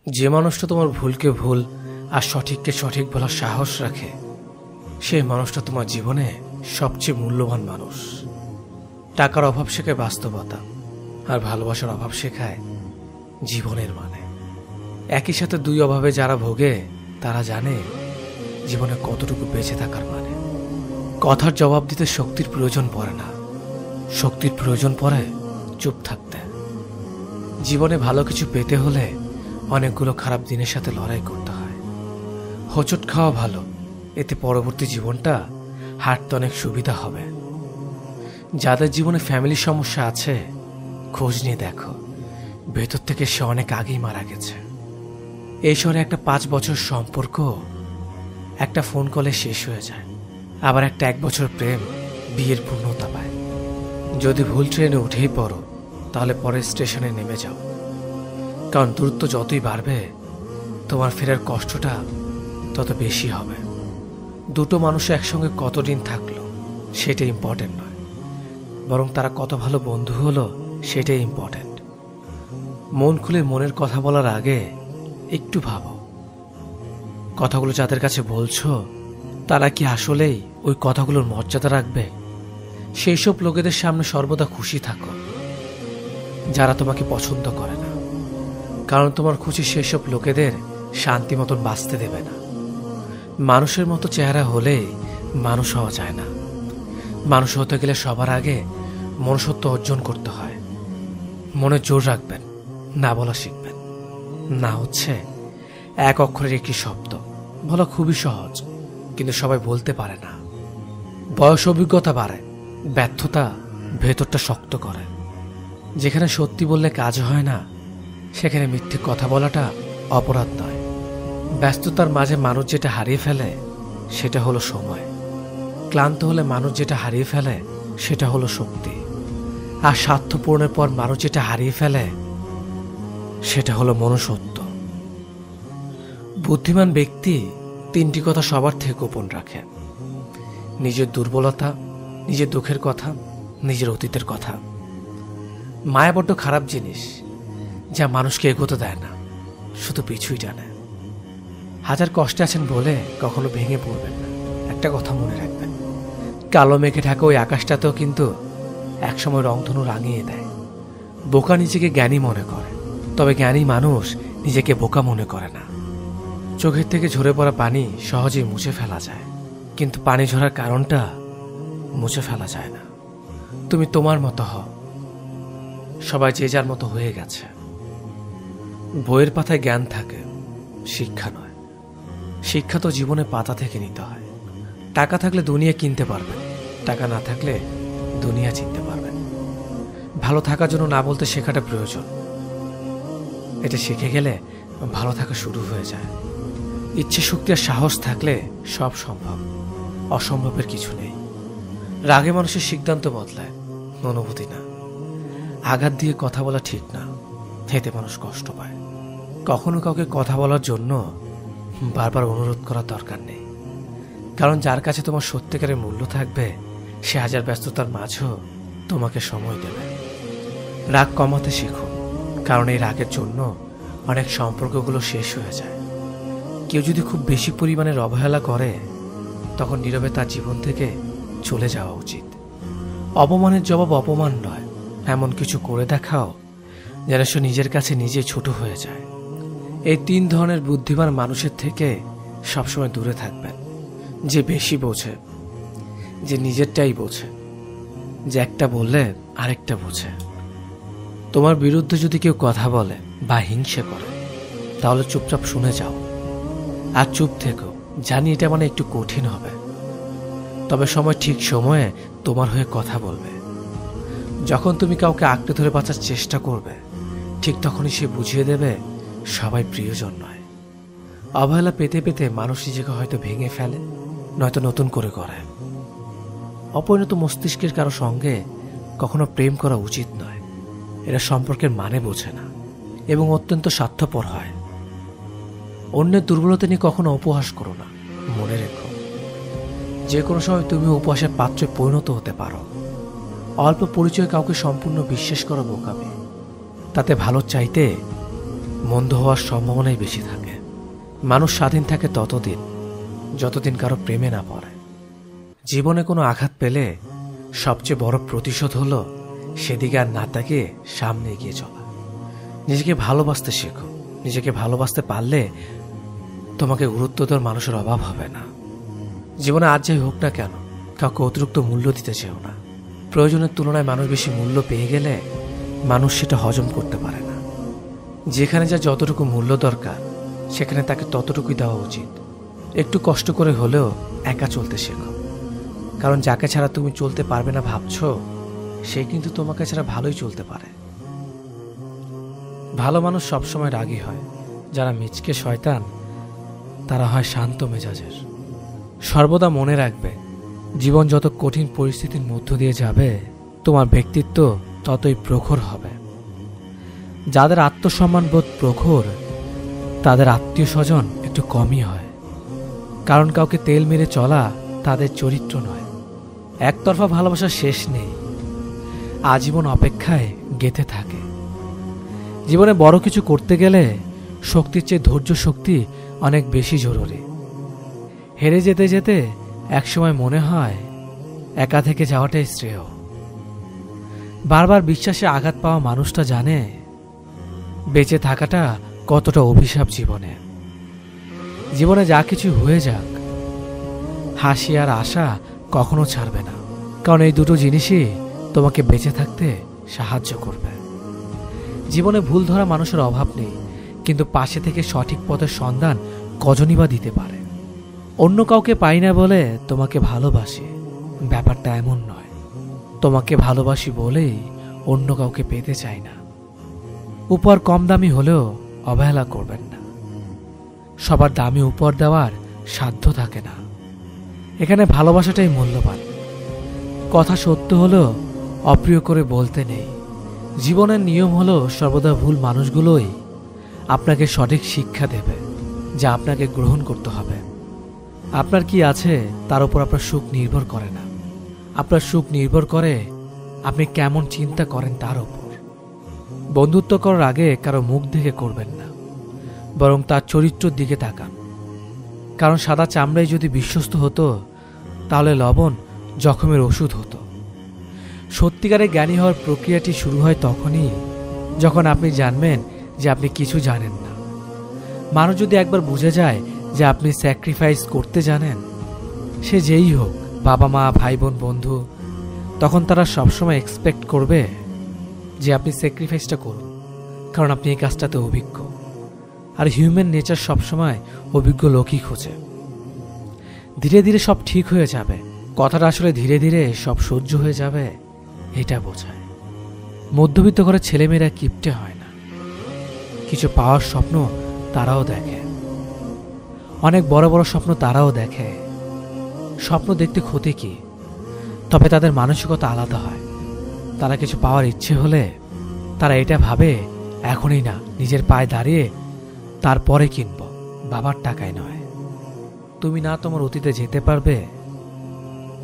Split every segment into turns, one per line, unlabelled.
যে মানুষটা তোমার ভুলকে ভুল আর সঠিককে সঠিক বলার সাহস রাখে, সেই মানুষটা তোমার জীবনে সবচেয়ে মূল্যবান মানুষ। টাকার অভাব শেখায় বাস্তবতা, আর ভালোবাসার অভাব শেখায় জীবনের মানে। একই সাথে দুই অভাবে যারা ভোগে তারা জানে জীবনে কতটুকু বেঁচে থাকার মানে। কথার জবাব দিতে শক্তির প্রয়োজন পড়ে না, শক্তির প্রয়োজন পড়ে চুপ থাকতে। জীবনে ভালো কিছু পেতে হলে অনেকগুলো খারাপ দিনের সাথে লড়াই করতে হয়। হোঁচট খাওয়া ভালো, এতে পরবর্তী জীবনটা হাঁটতে অনেক সুবিধা হবে। যাদের জীবনে ফ্যামিলির সমস্যা আছে, খোঁজ নিয়ে দেখো, ভেতর থেকে সে অনেক আগেই মারা গেছে। এই শহরে একটা 5 বছর সম্পর্ক একটা ফোন কলে শেষ হয়ে যায়, আবার একটা 1 বছর প্রেম বিয়ের পূর্ণতা পায়। যদি ভুল ট্রেনে উঠেই পড়ো, তাহলে পরের স্টেশনে নেমে যাও, কারণ দূরত্ব যতই বাড়বে তোমার ফেরার কষ্টটা তত বেশি হবে। দুটো মানুষ একসঙ্গে কতদিন থাকলো সেটা ইম্পর্টেন্ট নয়, বরং তারা কত ভালো বন্ধু হলো সেটাই ইম্পর্টেন্ট। মন খুলে মনের কথা বলার আগে একটু ভাবো, কথাগুলো যাদের কাছে বলছো তারা কি আসলেই ওই কথাগুলোর মর্যাদা রাখবে? সেই সব লোকেদের সামনে সর্বদা খুশি থাকো যারা তোমাকে পছন্দ করে না, কারণ তোমার খুশি সেই সব লোকেদের শান্তি মতন বাঁচতে দেবে না। মানুষের মতো চেহারা হলে মানুষ হওয়া যায় না। মানুষ হতে গেলে সবার আগে মনুষ্যত্ব অর্জন করতে হয়। মনে জোর রাখবেন, না বলা শিখবেন। না হচ্ছে এক অক্ষরের একটি শব্দ, বলা খুবই সহজ, কিন্তু সবাই বলতে পারে না। বয়স অভিজ্ঞতা বাড়ে, ব্যর্থতা ভেতরটা শক্ত করে। যেখানে সত্যি বললে কাজ হয় না, সেখানে মিথ্যে কথা বলাটা অপরাধ নয়। ব্যস্ততার মাঝে মানুষ যেটা হারিয়ে ফেলে সেটা হলো সময়। ক্লান্ত হলে মানুষ যেটা হারিয়ে ফেলে সেটা হলো শক্তি। আর স্বার্থ পূরণের পর মানুষ যেটা হারিয়ে ফেলে সেটা হলো মনুষ্যত্ব। বুদ্ধিমান ব্যক্তি 3টি কথা সবার থেকে গোপন রাখে: নিজের দুর্বলতা, নিজের দুঃখের কথা, নিজের অতীতের কথা। মায়া বড্ড খারাপ জিনিস, যা মানুষকে এগোতে দেয় না, শুধু পিছুই টানে। হাজার কষ্টে আছেন বলে কখনো ভেঙে পড়বেন না। একটা কথা মনে রাখবেন, কালো মেঘে ঢাকা ওই আকাশটাতেও কিন্তু একসময় রংধনু রাঙিয়ে দেয়। বোকা নিজেকে জ্ঞানী মনে করে, তবে জ্ঞানী মানুষ নিজেকে বোকা মনে করে না। চোখের থেকে ঝরে পড়া পানি সহজেই মুছে ফেলা যায়, কিন্তু পানি ঝরার কারণটা মুছে ফেলা যায় না। তুমি তোমার মতো হও, সবাই যে যার মতো হয়ে গেছে। বইয়ের পাতায় জ্ঞান থাকে, শিক্ষা নয়। শিক্ষা তো জীবনে পাতা থেকে নিতে হয়। টাকা থাকলে দুনিয়া কিনতে পারবেন, টাকা না থাকলে দুনিয়া চিনতে পারবেন। ভালো থাকার জন্য না বলতে শেখাটা প্রয়োজন। এটা শিখে গেলে ভালো থাকা শুরু হয়ে যায়। ইচ্ছে শক্তি আর সাহস থাকলে সব সম্ভব, অসম্ভবের কিছু নেই। রাগে মানুষের সিদ্ধান্ত বদলায়, অনুভূতি না। আঘাত দিয়ে কথা বলা ঠিক না, এতে মানুষ কষ্ট পায়। কখনো কাউকে কথা বলার জন্য বারবার অনুরোধ করার দরকার নেই, কারণ যার কাছে তোমার সত্যিকারের মূল্য থাকবে সে হাজার ব্যস্ততার মাঝেও তোমাকে সময় দেবে। রাগ কমাতে শেখো, কারণ এই রাগের জন্য অনেক সম্পর্কগুলো শেষ হয়ে যায়। কেউ যদি খুব বেশি পরিমাণের অবহেলা করে, তখন নীরবে তার জীবন থেকে চলে যাওয়া উচিত। অপমানের জবাব অপমান নয়, এমন কিছু করে দেখাও যেন সে নিজের কাছে নিজে ছোট হয়ে যায়। এই 3 ধরনের বুদ্ধিমান মানুষের থেকে সবসময় দূরে থাকবেন। যে বেশি বোঝে, যে নিজেরটাই বোঝে, যে একটা বললে আরেকটা বোঝে। তোমার বিরুদ্ধে যদি কেউ কথা বলে বা হিংসা করে, তাহলে চুপচাপ শুনে যাও আর চুপ থেকো। জানি এটা মানে একটু কঠিন হবে, তবে সময় ঠিক সময়ে তোমার হয়ে কথা বলবে। যখন তুমি কাউকে আঁকড়ে ধরে বাঁচার চেষ্টা করবে, ঠিক তখনই সে বুঝিয়ে দেবে সবাই প্রিয়জন নয়। অবহেলা পেতে পেতে মানুষ নিজেকে হয়তো ভেঙে ফেলে, নয়তো নতুন করে করে। অপরিণত মস্তিষ্কের কারো সঙ্গে কখনো প্রেম করা উচিত নয়। এরা সম্পর্কের মানে বোঝে না এবং অত্যন্ত স্বার্থপর হয়। অন্যের দুর্বলতা নিয়ে কখনো উপহাস করো না। মনে রেখো, যে কোনো সময় তুমি উপহাসের পাত্রে পরিণত হতে পারো। অল্প পরিচয় কাউকে সম্পূর্ণ বিশ্বাস করা বোকামি। তাতে ভালো চাইতে মন্দ হওয়ার সম্ভাবনাই বেশি থাকে। মানুষ স্বাধীন থাকে ততদিন যতদিন কারো প্রেমে না পড়ে। জীবনে কোনো আঘাত পেলে সবচেয়ে বড় প্রতিশোধ হলো সেদিকে আর না তাকিয়ে সামনে এগিয়ে চলা। নিজেকে ভালোবাসতে শেখো। নিজেকে ভালোবাসতে পারলে তোমাকে গুরুত্ব দেওয়ার মানুষের অভাব হবে না। জীবনে আজ যাই হোক না কেন, কাউকে অতিরিক্ত মূল্য দিতে চেও না। প্রয়োজনের তুলনায় মানুষ বেশি মূল্য পেয়ে গেলে মানুষ সেটা হজম করতে পারে না। যেখানে যা যতটুকু মূল্য দরকার সেখানে তাকে ততটুকুই দেওয়া উচিত। একটু কষ্ট করে হলেও একা চলতে শেখো, কারণ যাকে ছাড়া তুমি চলতে পারবে না ভাবছ, সে কিন্তু তোমাকে ছাড়া ভালোই চলতে পারে। ভালো মানুষ সবসময় রাগী হয়, যারা মিচকে শয়তান তারা হয় শান্ত মেজাজের। সর্বদা মনে রাখবে, জীবন যত কঠিন পরিস্থিতির মধ্য দিয়ে যাবে তোমার ব্যক্তিত্ব ততই প্রখর হবে। যাদের আত্মসম্মানবোধ প্রখর তাদের আত্মীয় স্বজন একটু কমই হয়, কারণ কাউকে তেল মেরে চলা তাদের চরিত্র নয়। একতরফা ভালোবাসার শেষ নেই, আজীবন অপেক্ষায় গেঁথে থাকে। জীবনে বড় কিছু করতে গেলে শক্তির চেয়ে ধৈর্য শক্তি অনেক বেশি জরুরি। হেরে যেতে যেতে একসময় মনে হয় একা থেকে যাওয়াটাই শ্রেয়। বারবার বিশ্বাসে আঘাত পাওয়া মানুষটা জানে বেঁচে থাকাটা কতটা অভিশাপ। জীবনে যা কিছু হয়ে যাক, হাসি আর আশা কখনো ছাড়বে না, কারণ এই দুটো জিনিসই তোমাকে বেঁচে থাকতে সাহায্য করবে। জীবনে ভুল ধরা মানুষের অভাব নেই, কিন্তু পাশে থেকে সঠিক পথের সন্ধান কজনই বা দিতে পারে। অন্য কাউকে পাই না বলে তোমাকে ভালোবাসি, ব্যাপারটা এমন নয়। তোমাকে ভালোবাসি বলেই অন্য কাউকে পেতে চাই না। উপহার কম দামি হলেও অবহেলা করবেন না। সবার দামি উপহার দেওয়ার সাধ্য থাকে না। এখানে ভালোবাসাটাই মূল্যবান। কথা সত্য হলেও অপ্রিয় করে বলতে নেই। জীবনের নিয়ম হলো সর্বদা ভুল মানুষগুলোই আপনাকে সঠিক শিক্ষা দেবে, যা আপনাকে গ্রহণ করতে হবে। আপনার কি আছে তার উপর আপনার সুখ নির্ভর করে না। আপনার সুখ নির্ভর করে আপনি কেমন চিন্তা করেন তার উপর। বন্ধুত্ব করার আগে কারো মুখ দেখে করবেন না, বরং তার চরিত্রের দিকে তাকান। কারণ সাদা চামড়ায় যদি বিশ্বস্ত হতো তাহলে লবণ জখমের ওষুধ হতো। সত্যিকারে জ্ঞানী হওয়ার প্রক্রিয়াটি শুরু হয় তখনই যখন আপনি জানবেন যে আপনি কিছু জানেন না। মানুষ যদি একবার বুঝে যায় যে আপনি স্যাক্রিফাইস করতে জানেন, সে যেই হোক, বাবা মা, ভাই বোন, বন্ধু, তখন তারা সবসময় এক্সপেক্ট করবে যে আপনি স্যাক্রিফাইসটা করুন, কারণ আপনি এই কাজটাতে অভিজ্ঞ। আর হিউম্যান নেচার সবসময় অভিজ্ঞ লোকই খোঁজে। ধীরে ধীরে সব ঠিক হয়ে যাবে কথাটা আসলে ধীরে ধীরে সব সহ্য হয়ে যাবে এটা বোঝায়। মধ্যবিত্ত ঘরের ছেলেমেয়েরা কিপটে হয় না। কিছু পাওয়ার স্বপ্ন তারাও দেখে, অনেক বড় বড় স্বপ্ন তারাও দেখে। স্বপ্ন দেখতে ক্ষতি কি? তবে তাদের মানসিকতা আলাদা হয়। তারা কিছু পাওয়ার ইচ্ছে হলে তারা এটা ভাবে এখনই না, নিজের পায়ে দাঁড়িয়ে তারপরে কিনব, বাবার টাকায় নয়। তুমি না তোমার অতীতে যেতে পারবে,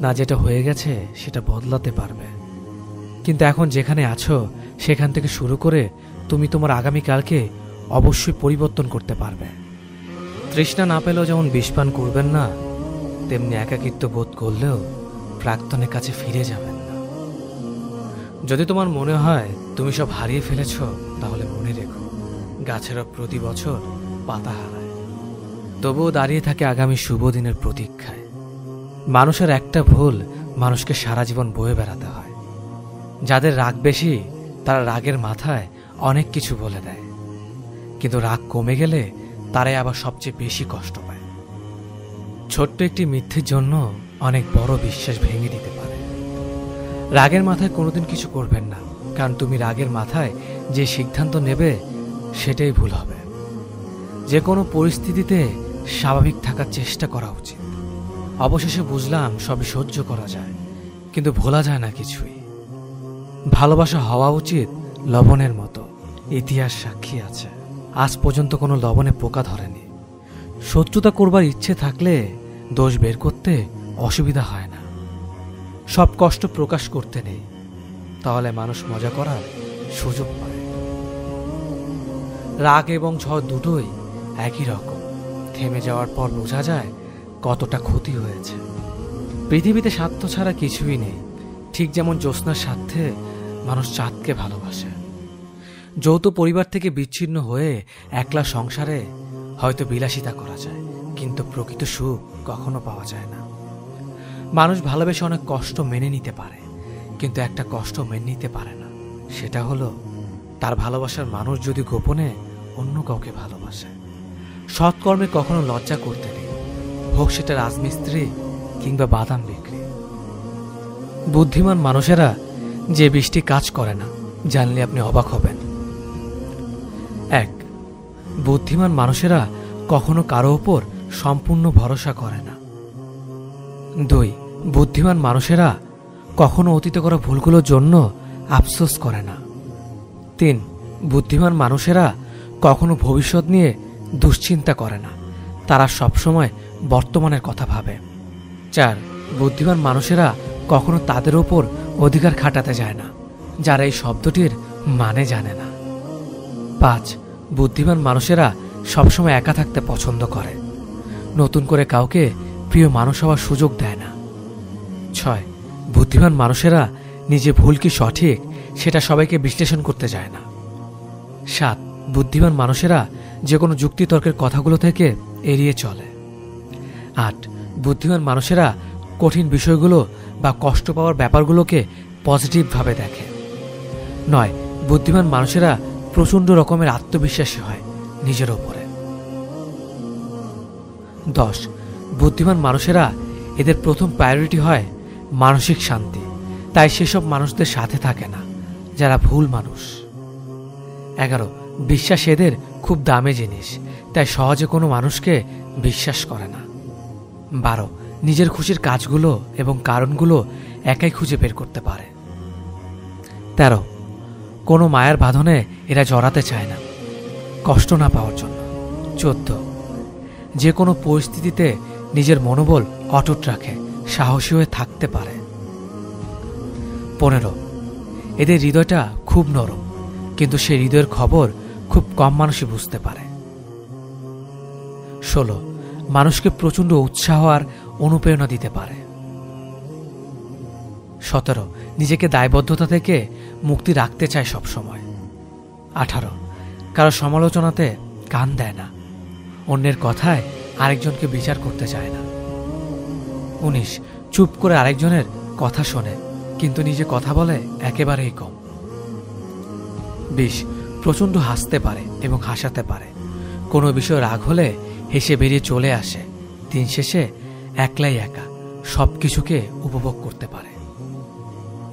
না যেটা হয়ে গেছে সেটা বদলাতে পারবে, কিন্তু এখন যেখানে আছো সেখান থেকে শুরু করে তুমি তোমার আগামীকালকে অবশ্যই পরিবর্তন করতে পারবে। তৃষ্ণা না পেলেও যেমন বিষপান করবেন না, তেমনি একাকিত্ব বোধ করলেও প্রাক্তনের কাছে ফিরে যাবেন না। যদি তোমার মনে হয় তুমি সব হারিয়ে ফেলেছ, তাহলে মনে রেখো গাছেরা প্রতি বছর পাতা হারায়, তবুও দাঁড়িয়ে থাকে আগামী শুভ দিনের প্রতীক্ষায়। মানুষের একটা ভুল মানুষকে সারা জীবন বয়ে বেড়াতে হয়। যাদের রাগ বেশি তারা রাগের মাথায় অনেক কিছু বলে দেয়, কিন্তু রাগ কমে গেলে তারাই আবার সবচেয়ে বেশি কষ্ট পায়। ছোট্ট একটি মিথ্যের জন্য অনেক বড় বিশ্বাস ভেঙে দিতে পারে। রাগের মাথায় কোনোদিন কিছু করবেন না, কারণ তুমি রাগের মাথায় যে সিদ্ধান্ত নেবে সেটাই ভুল হবে। যে কোনো পরিস্থিতিতে স্বাভাবিক থাকার চেষ্টা করা উচিত। অবশেষে বুঝলাম সবই সহ্য করা যায়, কিন্তু ভোলা যায় না কিছুই। ভালোবাসা হওয়া উচিত লবণের মতো। ইতিহাস সাক্ষী আছে, আজ পর্যন্ত কোনো লবণে পোকা ধরেনি। শত্রুতা করবার ইচ্ছে থাকলে দোষ বের করতে অসুবিধা হয় না। সব কষ্ট প্রকাশ করতে নেই, তাহলে মানুষ মজা করার সুযোগ পায়। রাগ এবং ঝড় দুটোই একই রকম, থেমে যাওয়ার পর বোঝা যায় কতটা ক্ষতি হয়েছে। পৃথিবীতে স্বার্থ ছাড়া কিছুই নেই, ঠিক যেমন জ্যোৎস্নার স্বার্থে মানুষ চাঁদকে ভালোবাসে। যৌথ পরিবার থেকে বিচ্ছিন্ন হয়ে একলা সংসারে হয়তো বিলাসিতা করা যায়, কিন্তু প্রকৃত সুখ কখনো পাওয়া যায় না। মানুষ ভালোবেসে অনেক কষ্ট মেনে নিতে পারে, কিন্তু একটা কষ্ট মেনে নিতে পারে না, সেটা হলো তার ভালোবাসার মানুষ যদি গোপনে অন্য কাউকে ভালোবাসে। সৎকর্মে কখনো লজ্জা করতে নেই, হোক সেটা রাজমিস্ত্রি কিংবা বাদাম বিক্রি। বুদ্ধিমান মানুষেরা যে 20টি কাজ করে না, জানলে আপনি অবাক হবেন। 1. বুদ্ধিমান মানুষেরা কখনো কারো ওপর সম্পূর্ণ ভরসা করে না। 2. বুদ্ধিমান মানুষেরা কখনো অতীতে করা ভুলগুলোর জন্য আফসোস করে না। 3. বুদ্ধিমান মানুষেরা কখনো ভবিষ্যৎ নিয়ে দুশ্চিন্তা করে না, তারা সবসময় বর্তমানের কথা ভাবে। 4. বুদ্ধিমান মানুষেরা কখনো তাদের ওপর অধিকার খাটাতে যায় না, যারা এই শব্দটির মানে জানে না। 5. বুদ্ধিমান মানুষেরা সবসময় একা থাকতে পছন্দ করে, নতুন করে কাউকে প্রিয় মানুষ হওয়ার সুযোগ দেয় না। 6. বুদ্ধিমান মানুষেরা নিজে ভুল কি সঠিক সেটা সবাইকে বিশ্লেষণ করতে যায় না। 7. বুদ্ধিমান মানুষেরা যে কোনো যুক্তিতর্কের কথাগুলো থেকে এড়িয়ে চলে। 8. বুদ্ধিমান মানুষেরা কঠিন বিষয়গুলো বা কষ্ট পাওয়ার ব্যাপারগুলোকে পজিটিভভাবে দেখে। 9. বুদ্ধিমান মানুষেরা প্রচণ্ড রকমের আত্মবিশ্বাসী হয় নিজের ওপরে। 10. বুদ্ধিমান মানুষেরা এদের প্রথম প্রায়োরিটি হয় মানসিক শান্তি, তাই সেসব মানুষদের সাথে থাকে না যারা ভুল মানুষ। 11. বিশ্বাস এদের খুব দামি জিনিস, তাই সহজে কোনো মানুষকে বিশ্বাস করে না। 12. নিজের খুশির কাজগুলো এবং কারণগুলো একাই খুঁজে বের করতে পারে। 13. কোনো মায়ের বাঁধনে এরা জড়াতে চায় না, কষ্ট না পাওয়ার জন্য। 14. যে কোনো পরিস্থিতিতে নিজের মনোবল অটুট রাখে, সাহসী হয়ে থাকতে পারে। 15. এদের হৃদয়টা খুব নরম, কিন্তু সেই হৃদয়ের খবর খুব কম মানুষই বুঝতে পারে। 16. মানুষকে প্রচণ্ড উৎসাহ আর অনুপ্রেরণা দিতে পারে। 17. নিজেকে দায়বদ্ধতা থেকে মুক্তি রাখতে চায় সবসময়। 18. কারো সমালোচনাতে কান দেয় না, অন্যের কথায় আরেকজনকে বিচার করতে চায় না। 19. চুপ করে আরেকজনের কথা শোনে, কিন্তু নিজে কথা বলে একেবারেই কম। 20. প্রচণ্ড হাসতে পারে এবং হাসাতে পারে, কোনো বিষয় রাগ হলে হেসে বেরিয়ে চলে আসে, দিন শেষে একলাই একা সব কিছুকে উপভোগ করতে পারে।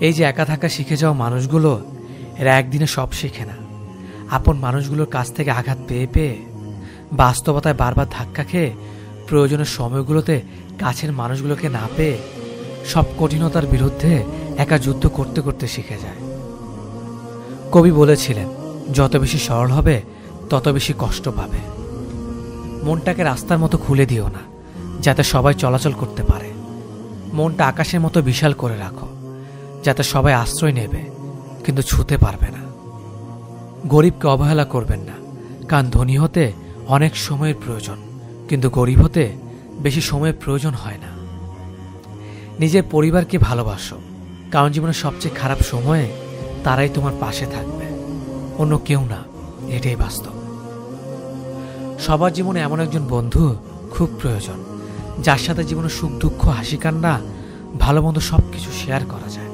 এই যে একা থাকা শিখে যাওয়া মানুষগুলো, এরা একদিনে সব শেখে না। আপন মানুষগুলোর কাছ থেকে আঘাত পেয়ে পেয়ে, বাস্তবতায় বারবার ধাক্কা খেয়ে, প্রয়োজনের সময়গুলোতে কাছের মানুষগুলোকে না পেয়ে, সব কঠিনতার বিরুদ্ধে একা যুদ্ধ করতে করতে শিখে যায়। কবি বলেছিলেন, যত বেশি সরল হবে তত বেশি কষ্ট পাবে। মনটাকে রাস্তার মতো খুলে দিও না, যাতে সবাই চলাচল করতে পারে। মনটা আকাশের মতো বিশাল করে রাখো, যাতে সবাই আশ্রয় নেবে কিন্তু ছুঁতে পারবে না। গরিবকে অবহেলা করবেন না, কারণ ধনী হতে অনেক সময়ের প্রয়োজন, কিন্তু গরিব হতে বেশি সময়ের প্রয়োজন হয় না। নিজের পরিবারকে ভালোবাসো, কারণ জীবনের সবচেয়ে খারাপ সময়ে তারাই তোমার পাশে থাকবে, অন্য কেউ না, এটাই বাস্তব। সবার জীবনে এমন একজন বন্ধু খুব প্রয়োজন, যার সাথে জীবনের সুখ দুঃখ হাসি কান্না ভালো মন্দ সবকিছু শেয়ার করা যায়।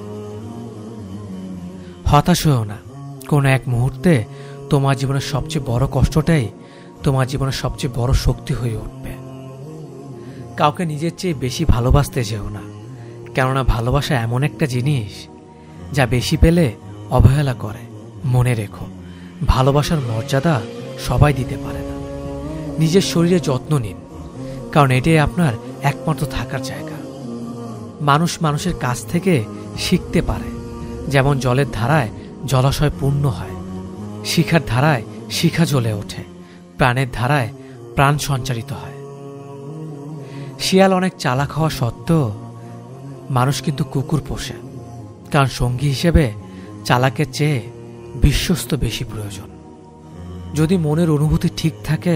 হতাশ হয়েও না, কোনো এক মুহূর্তে তোমার জীবনের সবচেয়ে বড় কষ্টটাই তোমার জীবনের সবচেয়ে বড় শক্তি হয়ে উঠবে। কাউকে নিজের চেয়ে বেশি ভালোবাসতে যেও না, কেননা ভালোবাসা এমন একটা জিনিস যা বেশি পেলে অবহেলা করে। মনে রেখো, ভালোবাসার মর্যাদা সবাই দিতে পারে না। নিজের শরীরে যত্ন নিন, কারণ এটাই আপনার একমাত্র থাকার জায়গা। মানুষ মানুষের কাছ থেকে শিখতে পারে, যেমন জলের ধারায় জলাশয় পূর্ণ হয়, শিখার ধারায় শিখা জ্বলে ওঠে, প্রাণের ধারায় প্রাণ সঞ্চারিত হয়। শিয়াল অনেক চালাক হওয়া সত্ত্বেও মানুষ কিন্তু কুকুর পোষে, কারণ সঙ্গী হিসেবে চালাকের চেয়ে বিশ্বস্ত বেশি প্রয়োজন। যদি মনের অনুভূতি ঠিক থাকে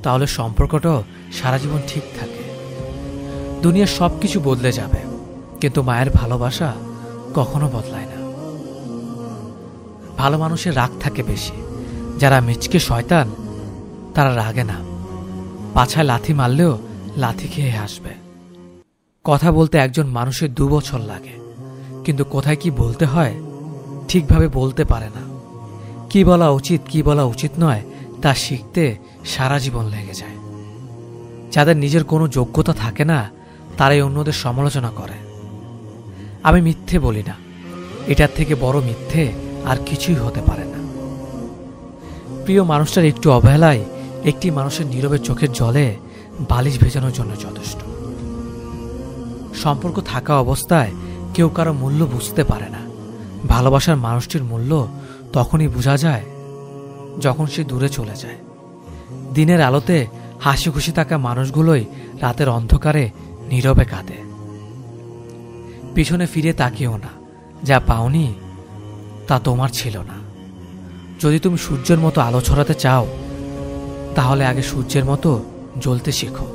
তাহলে সম্পর্কটাও সারা জীবন ঠিক থাকে। দুনিয়ার সবকিছু বদলে যাবে, কিন্তু মায়ের ভালোবাসা কখনো বদলায় না। ভালো মানুষের রাগ থাকে বেশি, যারা মিচকে শয়তান তারা রাগে না, পাছায় লাথি মারলেও লাথি খেয়ে হাসবে। কথা বলতে একজন মানুষের 2 বছর লাগে, কিন্তু কোথায় কি বলতে হয় ঠিকভাবে বলতে পারে না। কি বলা উচিত কি বলা উচিত নয় তা শিখতে সারা জীবন লেগে যায়। যাদের নিজের কোনো যোগ্যতা থাকে না তারাই অন্যদের সমালোচনা করে। আমি মিথ্যে বলি না, এটার থেকে বড় মিথ্যে আর কিছুই হতে পারে না। প্রিয় মানুষটার একটু অবহেলায় একটি মানুষের নীরবে চোখের জলে বালিশ ভেজানোর জন্য যথেষ্ট। সম্পর্ক থাকা অবস্থায় কেউ কারো মূল্য বুঝতে পারে না। ভালোবাসার মানুষটির মূল্য তখনই বোঝা যায় যখন সে দূরে চলে যায়। দিনের আলোতে হাসি খুশি থাকা মানুষগুলোই রাতের অন্ধকারে নীরবে কাঁদে। পিছনে ফিরে তাকিও না, যা পাওনি তা তোমার ছিল না। যদি তুমি সূর্যের মতো আলো ছড়াতে চাও তাহলে আগে সূর্যের মতো জ্বলতে শেখো।